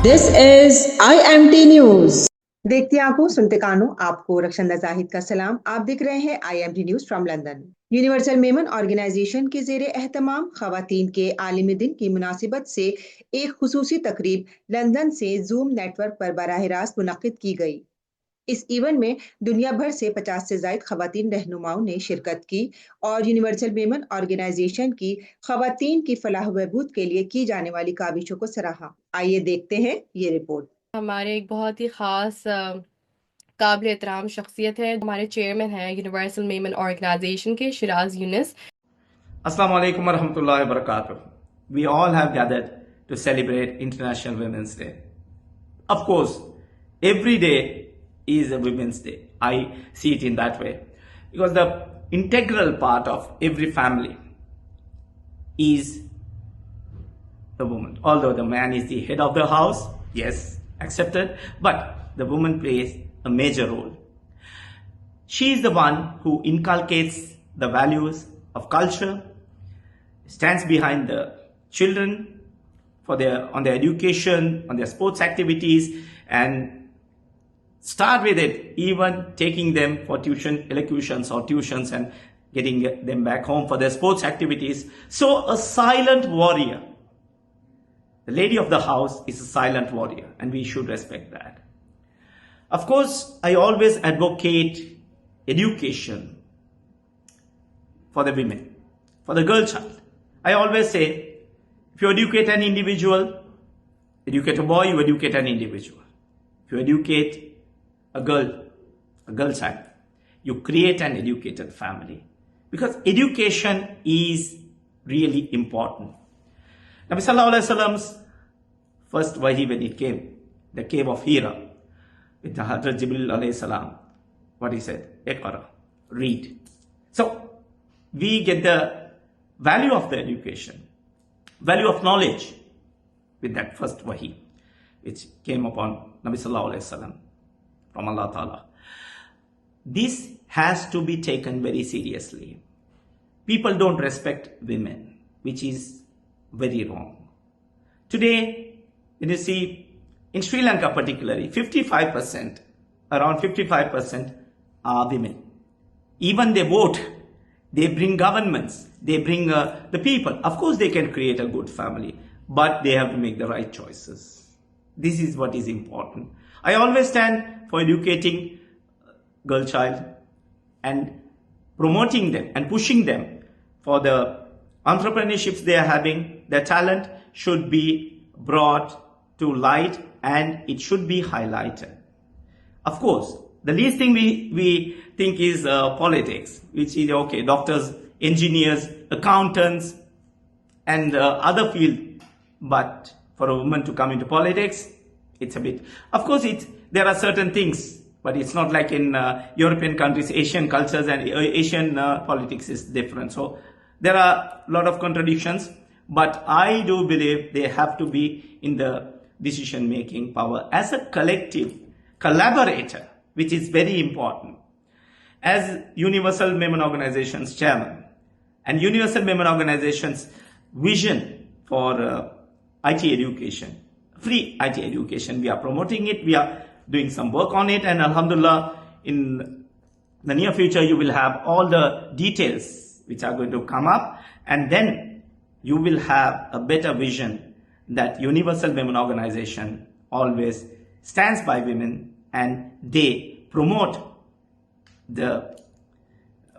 This is IMT News. देखती आंखों सुनते कानों, आपको रक्षंदा जाहिद का सलाम। आप देख रहे हैं IMT news from London. Universal Memon organization के जेर एहतमाम खवातीन के आलमी दिन की मुनासिबत से एक खुसूसी तकरीब लंदन से जूम नेटवर्क पर बराह रास्त मुनक्किद की गई। इस इवेंट में दुनिया भर से 50 से ज्यादा खवातीन रहनुमाओं ने शिरकत की और यूनिवर्सल मेमन ऑर्गेनाइजेशन की खवातीन की फलाह बहबूद के लिए की जाने वाली काविशों को सराहा। आइए देखते हैं ये रिपोर्ट। हमारे एक बहुत ही ख़ास काबिल एहतराम शख्सियत है, हमारे चेयरमैन हैं यूनिवर्सल मेमन ऑर्गेनाइजेशन के Siraj Yunus. Assalamu alaikum wa rahmatullahi wa barakatuh. We all have gathered to celebrate International Women's Day. Of course, every day is a Women's Day. I see it in that way. Because the integral part of every family is the woman. Although the man is the head of the house, yes, accepted, but the woman plays a major role. She is the one who inculcates the values of culture, stands behind the children on their education, on their sports activities, and start with it, even taking them for elocutions or tuitions and getting them back home for their sports activities. So a silent warrior. The lady of the house is a silent warrior, and we should respect that. Of course, I always advocate education for the women, for the girl child. I always say, if you educate an individual, educate a boy, you educate an individual. If you educate a girl child, you create an educated family. Because education is really important. Nabi Sallallahu Alaihi Wasallam's first wahi when it came, the cave of Hira, with the Hazrat Jibril Alayhi Salam, what he said, Iqra, read. So, we get the value of the education, value of knowledge with that first wahi, which came upon Nabi Sallallahu Alaihi Wasallam from Allah Ta'ala. This has to be taken very seriously. People don't respect women, which is very wrong. Today, when you see in Sri Lanka particularly, around 55% are women. Even they vote, they bring governments, they bring the people. Of course, they can create a good family, but they have to make the right choices. This is what is important. I always stand for educating girl child and promoting them and pushing them for the entrepreneurships they are having. Their talent should be brought to light and it should be highlighted. Of course, the least thing we think is politics, which is okay, doctors, engineers, accountants, and other field. But for a woman to come into politics, it's a bit. Of course, there are certain things, but it's not like in European countries, Asian cultures and Asian politics is different. So there are a lot of contradictions, but I do believe they have to be in the decision-making power as a collective collaborator, which is very important. As Universal Memon Organization's chairman and Universal Memon Organization's vision for IT education, free IT education, we are promoting it, we are doing some work on it, and Alhamdulillah, in the near future, you will have all the details which are going to come up, and then you will have a better vision that Universal Memon Organization always stands by women and they promote the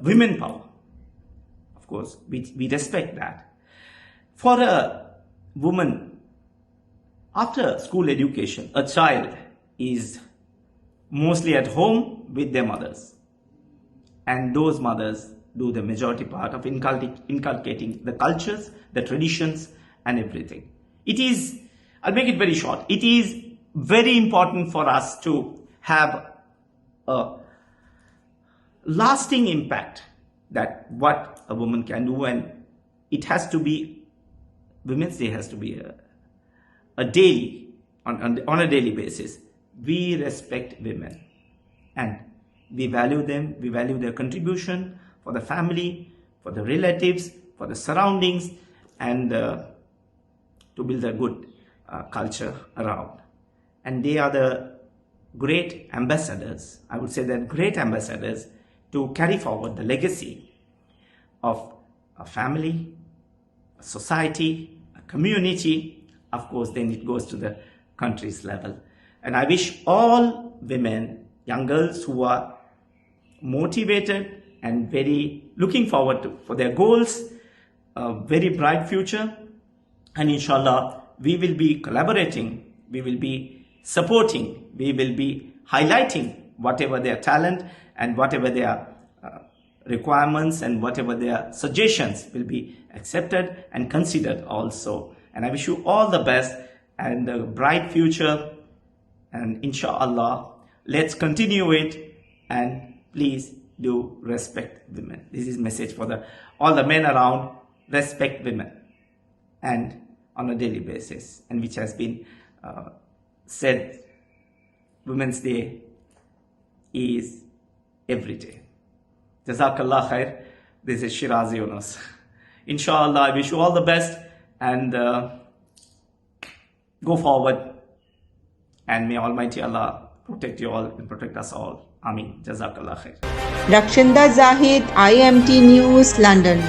women power. Of course, we respect that. For a woman, after school education, a child is mostly at home with their mothers. And those mothers do the majority part of inculcating the cultures, the traditions, and everything. It is, I'll make it very short, it is very important for us to have a lasting impact that what a woman can do, and it has to be, Women's Day has to be a daily, on a daily basis. We respect women and we value them, we value their contribution for the family, for the relatives, for the surroundings, and to build a good culture around. and they are the great ambassadors. I would say they're great ambassadors to carry forward the legacy of a family, a society, a community. Of course, then it goes to the country's level. And I wish all women, young girls who are motivated and very looking forward to for their goals, a very bright future. And inshallah, we will be collaborating, we will be supporting, we will be highlighting whatever their talent and whatever their requirements and whatever their suggestions will be accepted and considered also. And I wish you all the best and a bright future. And inshallah, let's continue it, and please do respect women. This is message for all the men around. Respect women, and on a daily basis, and which has been said, Women's Day is every day. Jazakallah khair. This is Shiraz Yoonus. Inshallah, I wish you all the best, and go forward, and may Almighty Allah protect you all and protect us all. Ameen. Jazakallah khair. Rakshanda Zahid, IMT News, London.